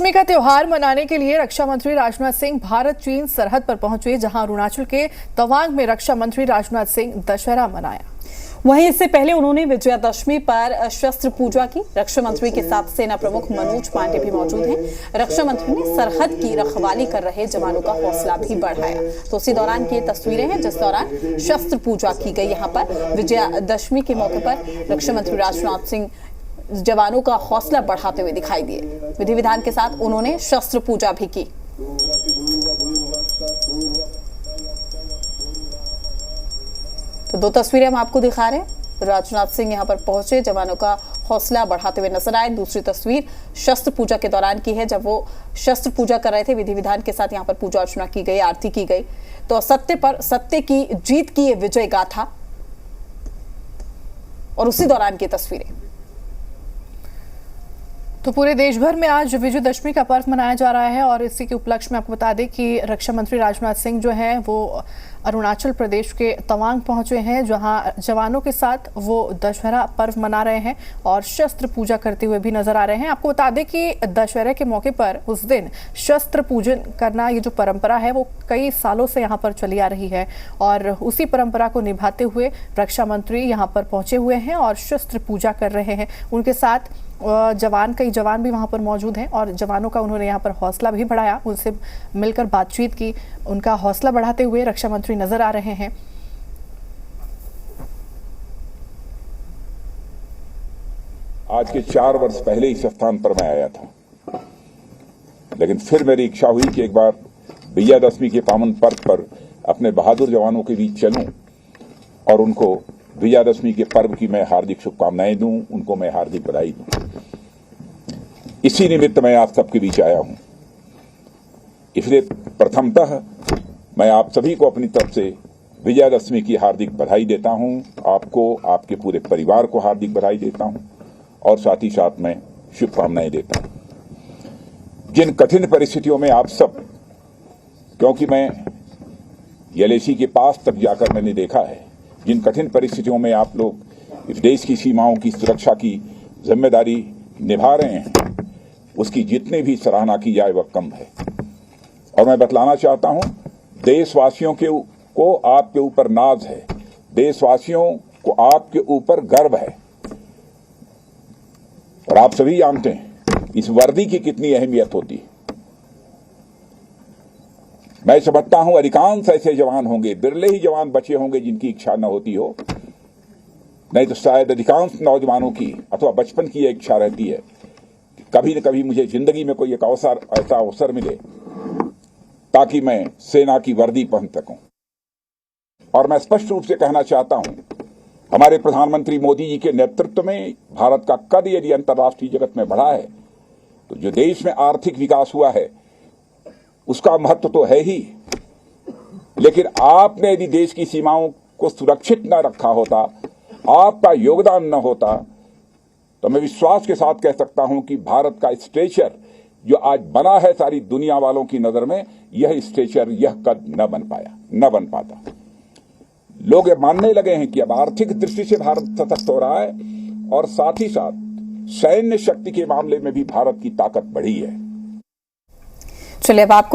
विजयदशमी का त्योहार मनाने के लिए रक्षा मंत्री राजनाथ सिंह भारत चीन सरहद पर पहुंचे, जहां अरुणाचल के तवांग में रक्षा मंत्री राजनाथ सिंह दशहरा मनाया। वहीं इससे पहले उन्होंने विजयादशमी पर शस्त्र पूजा की। रक्षा मंत्री के साथ सेना प्रमुख मनोज पांडे भी मौजूद हैं। रक्षा मंत्री ने सरहद की रखवाली कर रहे जवानों का हौसला भी बढ़ाया। तो उसी दौरान की तस्वीरें हैं जिस दौरान शस्त्र पूजा की गई। यहाँ पर विजयादशमी के मौके पर रक्षा मंत्री राजनाथ सिंह जवानों का हौसला बढ़ाते हुए दिखाई दिए। विधि विधान के साथ उन्होंने शस्त्र पूजा भी की। तो दो तस्वीरें हम आपको दिखा रहे हैं। राजनाथ सिंह यहां पर पहुंचे, जवानों का हौसला बढ़ाते हुए नजर आए। दूसरी तस्वीर शस्त्र पूजा के दौरान की है, जब वो शस्त्र पूजा कर रहे थे। विधि विधान के साथ यहां पर पूजा अर्चना की गई, आरती की गई। तो असत्य पर सत्य की जीत की ये विजय गाथा और उसी दौरान की तस्वीरें। तो पूरे देश भर में आज विजयदशमी का पर्व मनाया जा रहा है और इसी के उपलक्ष्य में आपको बता दें कि रक्षा मंत्री राजनाथ सिंह जो हैं वो अरुणाचल प्रदेश के तवांग पहुंचे हैं, जहां जवानों के साथ वो दशहरा पर्व मना रहे हैं और शस्त्र पूजा करते हुए भी नजर आ रहे हैं। आपको बता दें कि दशहरे के मौके पर उस दिन शस्त्र पूजन करना, ये जो परंपरा है वो कई सालों से यहाँ पर चली आ रही है और उसी परंपरा को निभाते हुए रक्षा मंत्री यहाँ पर पहुंचे हुए हैं और शस्त्र पूजा कर रहे हैं। उनके साथ कई जवान भी वहां पर मौजूद हैं और जवानों का उन्होंने यहाँ पर हौसला भी बढ़ाया, उनसे मिलकर बातचीत की। उनका हौसला बढ़ाते हुए रक्षा मंत्री नजर आ रहे हैं। आज के 4 वर्ष पहले इस स्थान पर मैं आया था, लेकिन फिर मेरी इच्छा हुई कि एक बार विजयादशमी के पावन पर्व पर अपने बहादुर जवानों के बीच चलूं और उनको विजयादशमी के पर्व की मैं हार्दिक शुभकामनाएं दूं, उनको मैं हार्दिक बधाई दूं। इसी निमित्त मैं आप सबके बीच आया हूं। इसलिए प्रथमतः मैं आप सभी को अपनी तरफ से विजयादशमी की हार्दिक बधाई देता हूं। आपको, आपके पूरे परिवार को हार्दिक बधाई देता हूं और साथ ही साथ मैं शुभकामनाएं देता हूं। जिन कठिन परिस्थितियों में आप सब, क्योंकि मैं एलएसी के पास तक जाकर मैंने देखा है, जिन कठिन परिस्थितियों में आप लोग इस देश की सीमाओं की सुरक्षा की जिम्मेदारी निभा रहे हैं, उसकी जितनी भी सराहना की जाए वह कम है। और मैं बतलाना चाहता हूं, देशवासियों को आपके ऊपर नाज है, देशवासियों को आपके ऊपर गर्व है। और आप सभी जानते हैं इस वर्दी की कितनी अहमियत होती है। मैं समझता हूं अधिकांश ऐसे जवान होंगे, बिरले ही जवान बचे होंगे जिनकी इच्छा न होती हो, नहीं तो शायद अधिकांश नौजवानों की अथवा बचपन की इच्छा रहती है कि कभी न कभी मुझे जिंदगी में कोई एक ऐसा अवसर मिले ताकि मैं सेना की वर्दी पहन सकूं। और मैं स्पष्ट रूप से कहना चाहता हूं, हमारे प्रधानमंत्री मोदी जी के नेतृत्व में भारत का कद यदि अंतर्राष्ट्रीय जगत में बढ़ा है, तो जो देश में आर्थिक विकास हुआ है उसका महत्व तो है ही, लेकिन आपने यदि देश की सीमाओं को सुरक्षित न रखा होता, आपका योगदान न होता, तो मैं विश्वास के साथ कह सकता हूं कि भारत का स्ट्रेचर जो आज बना है सारी दुनिया वालों की नजर में, यह स्ट्रेचर, यह कद न बन पाता। लोग ये मानने लगे हैं कि अब आर्थिक दृष्टि से भारत सशक्त हो रहा है और साथ ही साथ सैन्य शक्ति के मामले में भी भारत की ताकत बढ़ी है। चलिए अब आपको